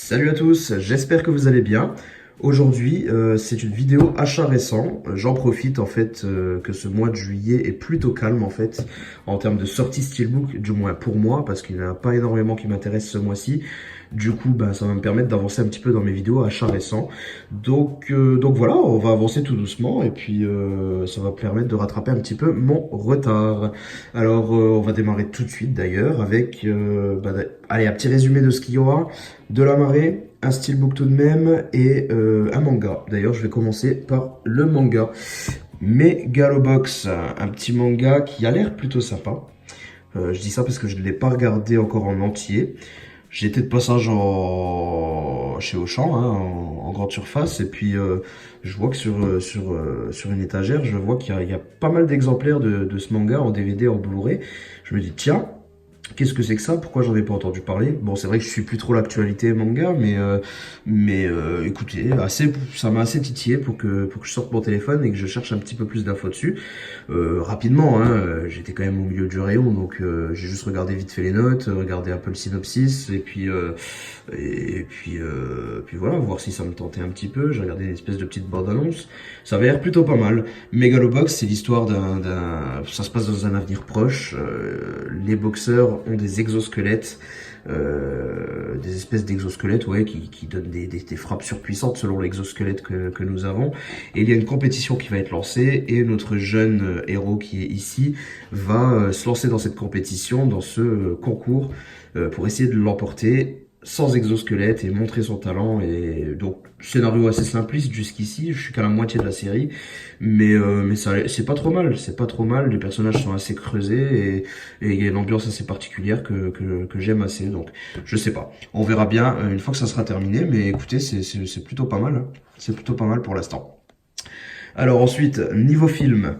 Salut à tous, j'espère que vous allez bien. Aujourd'hui, c'est une vidéo achat récent. J'en profite en fait que ce mois de juillet est plutôt calme en fait en termes de sortie Steelbook, du moins pour moi, parce qu'il n'y en a pas énormément qui m'intéressent ce mois-ci. Du coup, bah, ça va me permettre d'avancer un petit peu dans mes vidéos achats récents. Donc voilà, on va avancer tout doucement et puis ça va permettre de rattraper un petit peu mon retard. Alors, on va démarrer tout de suite d'ailleurs avec allez, un petit résumé de ce qu'il y aura, de la marée, un steelbook tout de même et un manga. D'ailleurs, je vais commencer par le manga. Megalobox, un petit manga qui a l'air plutôt sympa. Je dis ça parce que je ne l'ai pas regardé encore en entier. J'étais de passage chez Auchan, hein, en grande surface, et puis je vois que sur une étagère, je vois qu'il y a pas mal d'exemplaires de ce manga en DVD, en Blu-ray. Je me dis, tiens, qu'est-ce que c'est que ça? Pourquoi j'en ai pas entendu parler? Bon, c'est vrai que je suis plus trop l'actualité manga, mais écoutez, ça m'a assez titillé pour que je sorte mon téléphone et que je cherche un petit peu plus d'infos dessus. Rapidement, hein, j'étais quand même au milieu du rayon, donc j'ai juste regardé vite fait les notes, regardé un peu le synopsis, puis voilà, voir si ça me tentait un petit peu. J'ai regardé une espèce de petite bande-annonce. Ça avait l'air plutôt pas mal. Megalobox, c'est l'histoire ça se passe dans un avenir proche. Les boxeurs ont des exosquelettes, des espèces d'exosquelettes, ouais, qui donnent des frappes surpuissantes selon l'exosquelette que nous avons. Et il y a une compétition qui va être lancée et notre jeune héros qui est ici va se lancer dans cette compétition, dans ce concours, pour essayer de l'emporter sans exosquelette et montrer son talent. Et donc, scénario assez simpliste jusqu'ici, je suis qu'à la moitié de la série, mais c'est pas trop mal, c'est pas trop mal, les personnages sont assez creusés et il y a une ambiance assez particulière que j'aime assez, donc je sais pas, on verra bien une fois que ça sera terminé, mais écoutez, c'est plutôt pas mal, hein. C'est plutôt pas mal pour l'instant. Alors ensuite, niveau film,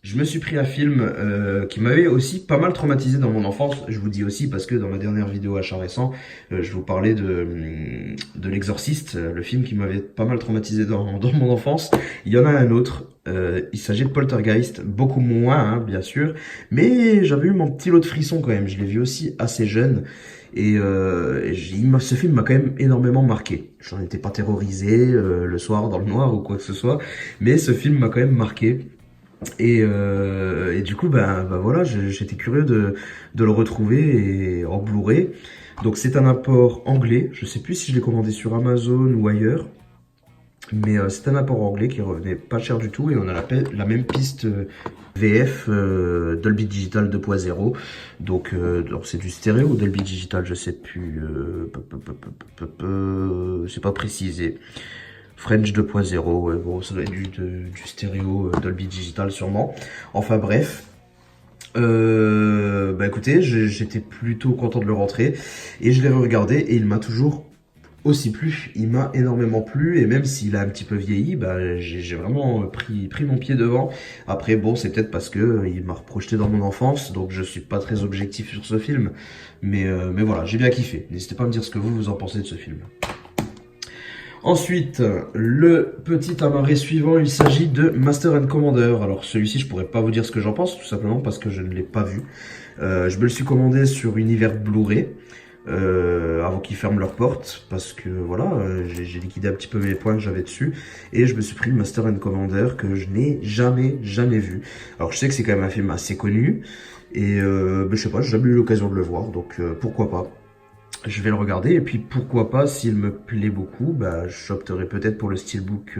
je me suis pris un film qui m'avait aussi pas mal traumatisé dans mon enfance. Je vous dis aussi parce que dans ma dernière vidéo achat récent, je vous parlais de L'Exorciste, le film qui m'avait pas mal traumatisé dans mon enfance. Il y en a un autre, il s'agit de Poltergeist, beaucoup moins hein, bien sûr, mais j'avais eu mon petit lot de frissons quand même. Je l'ai vu aussi assez jeune. Ce film m'a quand même énormément marqué. J'en étais pas terrorisé le soir dans le noir ou quoi que ce soit, mais ce film m'a quand même marqué. Et du coup, ben voilà, j'étais curieux de le retrouver en Blu-ray. Donc c'est un import anglais. Je sais plus si je l'ai commandé sur Amazon ou ailleurs. Mais c'est un apport anglais qui revenait pas cher du tout et on a la même piste VF Dolby Digital 2.0. Donc c'est du stéréo Dolby Digital, je sais plus. C'est pas précisé. French 2.0, ouais, bon, ça doit être du stéréo Dolby Digital sûrement. Enfin bref. Bah écoutez, j'étais plutôt content de le rentrer et je l'ai regardé et il m'a toujours aussi plu, il m'a énormément plu et même s'il a un petit peu vieilli, bah j'ai vraiment pris mon pied devant. Après bon, c'est peut-être parce que il m'a reprojeté dans mon enfance, donc je suis pas très objectif sur ce film, mais voilà, j'ai bien kiffé. N'hésitez pas à me dire ce que vous en pensez de ce film. Ensuite, le petit amarré suivant, il s'agit de Master and Commander. Alors celui-ci, je pourrais pas vous dire ce que j'en pense, tout simplement parce que je ne l'ai pas vu. Je me le suis commandé sur Univers Blu-ray. Avant qu'ils ferment leurs portes parce que voilà j'ai liquidé un petit peu mes points que j'avais dessus et je me suis pris Master and Commander que je n'ai jamais vu. Alors je sais que c'est quand même un film assez connu et je sais pas, j'ai jamais eu l'occasion de le voir, donc pourquoi pas. Je vais le regarder et puis pourquoi pas, s'il me plaît beaucoup, bah j'opterai peut-être pour le steelbook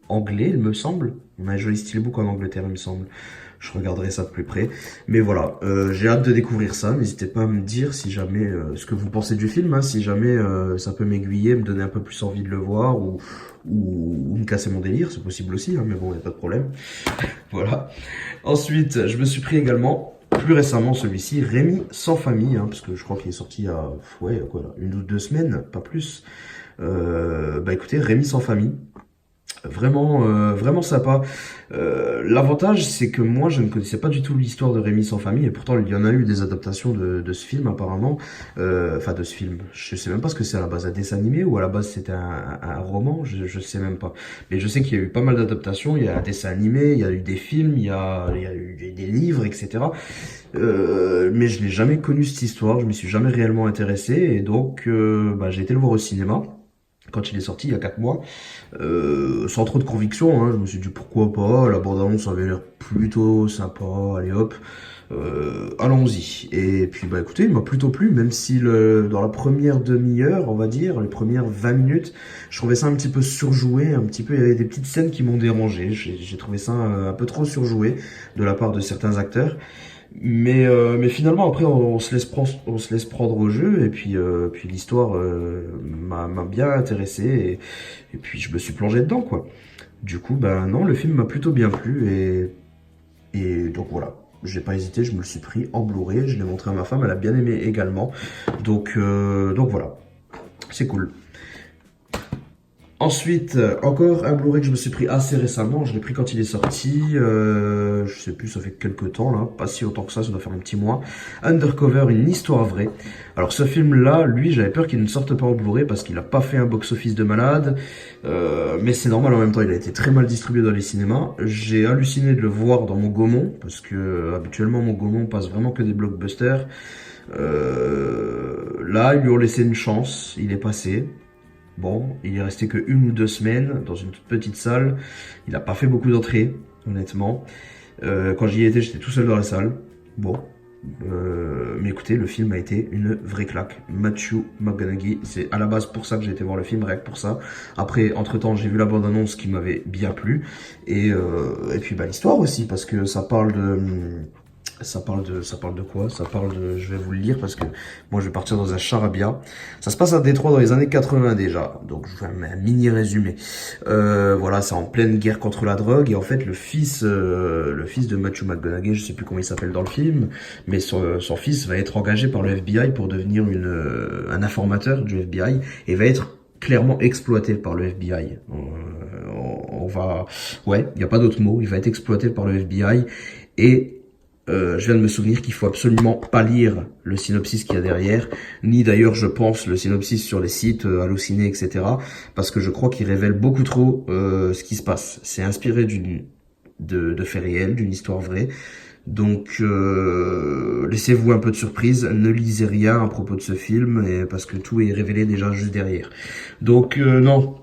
anglais, il me semble. On a un joli steelbook en Angleterre, il me semble. Je regarderai ça de plus près. Mais voilà, j'ai hâte de découvrir ça. N'hésitez pas à me dire si jamais ce que vous pensez du film, hein, si jamais ça peut m'aiguiller, me donner un peu plus envie de le voir ou me casser mon délire, c'est possible aussi, hein, mais bon, il n'y a pas de problème. Voilà. Ensuite, je me suis pris également, plus récemment celui-ci, Rémi sans famille, hein, parce que je crois qu'il est sorti il y a ouais, quoi, là, 1 ou 2 semaines, pas plus. Bah écoutez, Rémi sans famille. Vraiment, vraiment sympa. L'avantage, c'est que moi, je ne connaissais pas du tout l'histoire de Rémi sans famille, et pourtant, il y en a eu des adaptations de ce film, apparemment. Enfin, de ce film. Je sais même pas ce que c'est à la base, un dessin animé, ou à la base, c'était un roman, je sais même pas. Mais je sais qu'il y a eu pas mal d'adaptations, il y a un dessin animé, il y a eu des films, il y a eu des livres, etc. Mais je n'ai jamais connu cette histoire, je m'y suis jamais réellement intéressé, et donc, bah, j'ai été le voir au cinéma quand il est sorti il y a 4 mois, sans trop de conviction, hein. Je me suis dit pourquoi pas, la bande-annonce avait l'air plutôt sympa, allez hop, allons-y. Et puis bah écoutez, il m'a plutôt plu, même si dans la première demi-heure, on va dire, les premières 20 minutes, je trouvais ça un petit peu surjoué, un petit peu, il y avait des petites scènes qui m'ont dérangé, j'ai trouvé ça un peu trop surjoué de la part de certains acteurs. Mais finalement après on se laisse prendre au jeu et puis l'histoire m'a bien intéressé et puis je me suis plongé dedans quoi. Du coup ben non le film m'a plutôt bien plu et donc voilà. J'ai pas hésité, je me le suis pris en Blu-ray, je l'ai montré à ma femme, elle a bien aimé également. Donc voilà, c'est cool. Ensuite, encore un Blu-ray que je me suis pris assez récemment. Je l'ai pris quand il est sorti. Je sais plus, ça fait quelques temps là, pas si longtemps que ça doit faire un petit mois. Undercover, une histoire vraie. Alors ce film-là, lui, j'avais peur qu'il ne sorte pas en Blu-ray parce qu'il a pas fait un box-office de malade. Mais c'est normal en même temps, il a été très mal distribué dans les cinémas. J'ai halluciné de le voir dans mon Gaumont parce que habituellement mon Gaumont passe vraiment que des blockbusters. Là, ils lui ont laissé une chance. Il est passé. Bon, il est resté que 1 ou 2 semaines dans une toute petite salle. Il n'a pas fait beaucoup d'entrées, honnêtement. Quand j'y étais, j'étais tout seul dans la salle. Bon. Mais écoutez, le film a été une vraie claque. Matthew McConaughey, c'est à la base pour ça que j'ai été voir le film, rien que pour ça. Après, entre-temps, j'ai vu la bande-annonce qui m'avait bien plu. Et puis bah, l'histoire aussi, parce que ça parle de quoi? Ça parle de, je vais vous le lire parce que moi je vais partir dans un charabia. Ça se passe à Détroit dans les années 80 déjà. Donc je vous fais un mini résumé. Voilà, c'est en pleine guerre contre la drogue et en fait le fils de Matthew McConaughey, je sais plus comment il s'appelle dans le film, mais son fils va être engagé par le FBI pour devenir un informateur du FBI et va être clairement exploité par le FBI. On va, ouais, il n'y a pas d'autre mot. Il va être exploité par le FBI et je viens de me souvenir qu'il faut absolument pas lire le synopsis qu'il y a derrière, ni d'ailleurs je pense le synopsis sur les sites Allociné, etc. Parce que je crois qu'il révèle beaucoup trop ce qui se passe. C'est inspiré de faits réels, d'une histoire vraie. Donc laissez-vous un peu de surprise, ne lisez rien à propos de ce film, parce que tout est révélé déjà juste derrière. Donc non,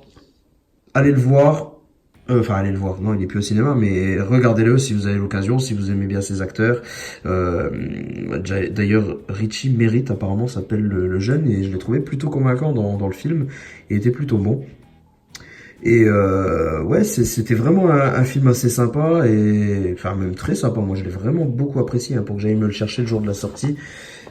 allez le voir. Enfin, allez le voir. Non, il est plus au cinéma, mais regardez-le si vous avez l'occasion, si vous aimez bien ces acteurs. D'ailleurs, Richie Merritt, apparemment, s'appelle le jeune, et je l'ai trouvé plutôt convaincant dans le film. Il était plutôt bon. Et ouais, c'était vraiment un film assez sympa, et enfin même très sympa. Moi, je l'ai vraiment beaucoup apprécié, hein, pour que j'aille me le chercher le jour de la sortie.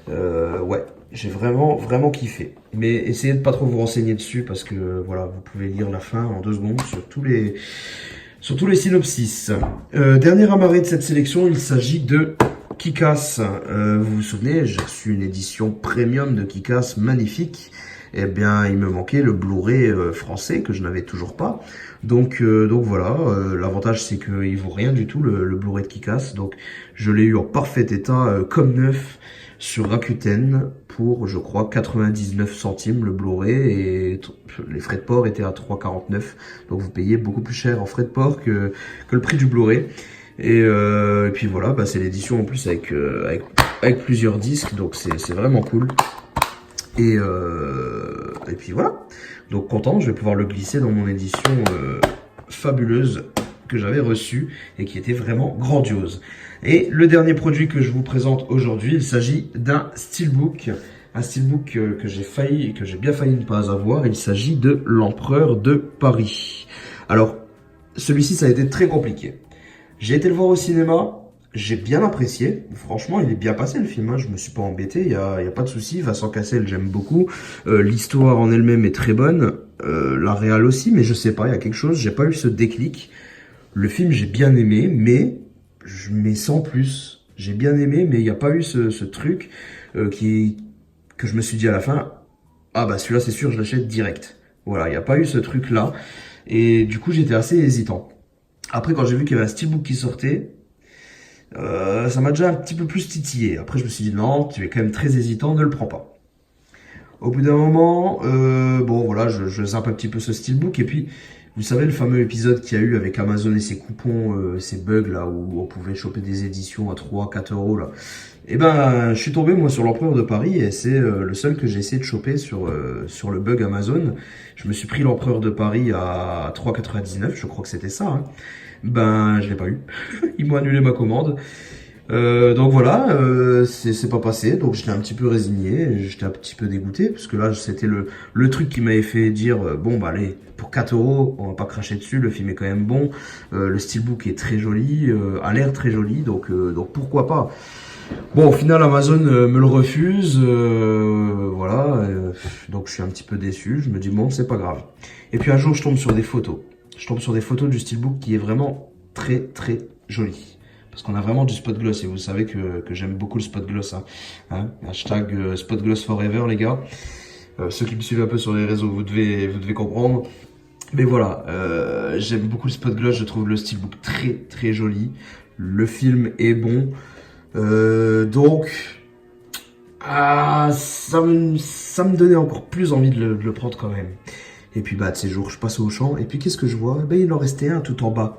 Ouais, j'ai vraiment kiffé. Mais essayez de pas trop vous renseigner dessus parce que voilà, vous pouvez lire la fin en 2 secondes sur tous les synopsis. Dernier amarré de cette sélection, il s'agit de Kick-Ass. Vous vous souvenez, j'ai reçu une édition premium de Kick-Ass magnifique. Eh bien, il me manquait le Blu-ray français que je n'avais toujours pas. Donc voilà, l'avantage c'est qu'il vaut rien du tout le Blu-ray de Kick-Ass. Donc je l'ai eu en parfait état comme neuf sur Rakuten pour, je crois, 99 centimes le Blu-ray et les frais de port étaient à 3,49. Donc vous payez beaucoup plus cher en frais de port que le prix du Blu-ray. Et puis voilà, bah, c'est l'édition en plus avec plusieurs disques, donc c'est vraiment cool. Et puis voilà, donc content, je vais pouvoir le glisser dans mon édition fabuleuse que j'avais reçue et qui était vraiment grandiose. Et le dernier produit que je vous présente aujourd'hui, il s'agit d'un steelbook. Un steelbook que j'ai bien failli ne pas avoir. Il s'agit de l'Empereur de Paris. Alors, celui-ci, ça a été très compliqué. J'ai été le voir au cinéma. J'ai bien apprécié. Franchement, il est bien passé le film, hein. Je me suis pas embêté. Il y a pas de souci. Vincent Cassel, j'aime beaucoup. L'histoire en elle-même est très bonne. La réal aussi, mais je sais pas. Il y a quelque chose. J'ai pas eu ce déclic. Le film, j'ai bien aimé, mais sans plus. J'ai bien aimé, mais il n'y a pas eu ce truc que je me suis dit à la fin. Ah bah celui-là, c'est sûr, je l'achète direct. Voilà, il n'y a pas eu ce truc-là. Et du coup, j'étais assez hésitant. Après, quand j'ai vu qu'il y avait un steelbook qui sortait, ça m'a déjà un petit peu plus titillé. Après, je me suis dit non, tu es quand même très hésitant, ne le prends pas. Au bout d'un moment, bon voilà, je zappe un petit peu ce steelbook et puis vous savez le fameux épisode qu'il y a eu avec Amazon et ses coupons, ces bugs là où on pouvait choper des éditions à 3-4 euros là. Et ben, je suis tombé moi sur l'Empereur de Paris et c'est le seul que j'ai essayé de choper sur le bug Amazon. Je me suis pris l'Empereur de Paris à 3,99, je crois que c'était ça. Hein. Ben, je l'ai pas eu. Ils m'ont annulé ma commande. Donc voilà, c'est pas passé, donc j'étais un petit peu résigné, j'étais un petit peu dégoûté, parce que là c'était le truc qui m'avait fait dire, bon bah allez, pour 4 euros, on va pas cracher dessus, le film est quand même bon, le steelbook est très joli, a l'air très joli, donc pourquoi pas. Bon, au final Amazon me le refuse, voilà, donc je suis un petit peu déçu, je me dis bon c'est pas grave. Et puis un jour je tombe sur des photos, du steelbook qui est vraiment très très joli. Parce qu'on a vraiment du spot gloss et vous savez que j'aime beaucoup le spot gloss. Hein. Hashtag spot gloss forever les gars. Ceux qui me suivent un peu sur les réseaux, vous devez comprendre. Mais voilà, j'aime beaucoup le spot gloss, je trouve le steelbook très très joli. Le film est bon. Donc, ça me donnait encore plus envie de le prendre quand même. Et puis bah de ces jours, je passe au champ et puis qu'est-ce que je vois? Ben il en restait un tout en bas,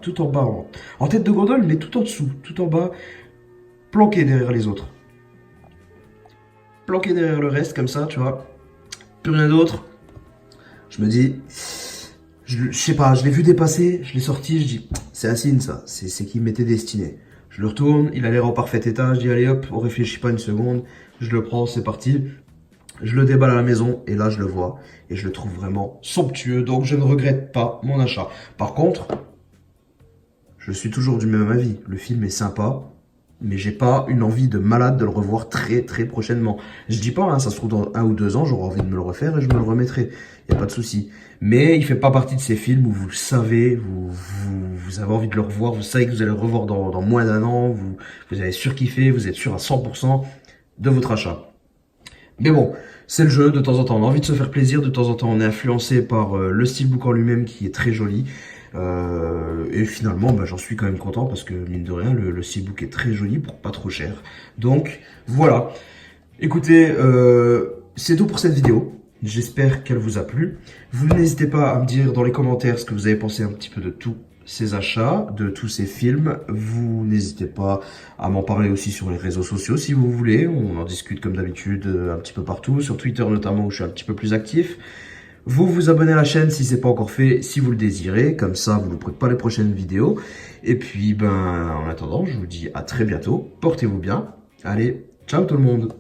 en tête de gondole, mais tout en dessous, tout en bas, planqué derrière les autres. Planqué derrière le reste comme ça, tu vois. Plus rien d'autre. Je me dis, je sais pas, je l'ai vu dépasser, je l'ai sorti, je dis, c'est un signe ça, c'est qu'il m'était destiné. Je le retourne, il a l'air en parfait état, je dis allez hop, on réfléchit pas une seconde, je le prends, c'est parti. Je le déballe à la maison et là je le vois et je le trouve vraiment somptueux, donc je ne regrette pas mon achat. Par contre, je suis toujours du même avis, le film est sympa, mais j'ai pas une envie de malade de le revoir très très prochainement. Je dis pas, hein, ça se trouve dans 1 ou 2 ans, j'aurai envie de me le refaire et je me le remettrai, y a pas de souci. Mais il fait pas partie de ces films où vous le savez, vous avez envie de le revoir, vous savez que vous allez le revoir dans moins d'un an, vous avez surkiffé, vous êtes sûr à 100% de votre achat. Mais bon, c'est le jeu, de temps en temps on a envie de se faire plaisir, de temps en temps on est influencé par le steelbook en lui-même qui est très joli. Et finalement, bah, j'en suis quand même content parce que mine de rien, le steelbook est très joli pour pas trop cher. Donc voilà. Écoutez, c'est tout pour cette vidéo. J'espère qu'elle vous a plu. Vous n'hésitez pas à me dire dans les commentaires ce que vous avez pensé un petit peu de tout ces achats, de tous ces films. Vous n'hésitez pas à m'en parler aussi sur les réseaux sociaux si vous voulez. On en discute comme d'habitude un petit peu partout, sur Twitter notamment où je suis un petit peu plus actif. Vous vous abonnez à la chaîne si c'est pas encore fait, si vous le désirez, comme ça vous ne loupez pas les prochaines vidéos. Et puis ben en attendant, je vous dis à très bientôt, portez-vous bien. Allez, ciao tout le monde.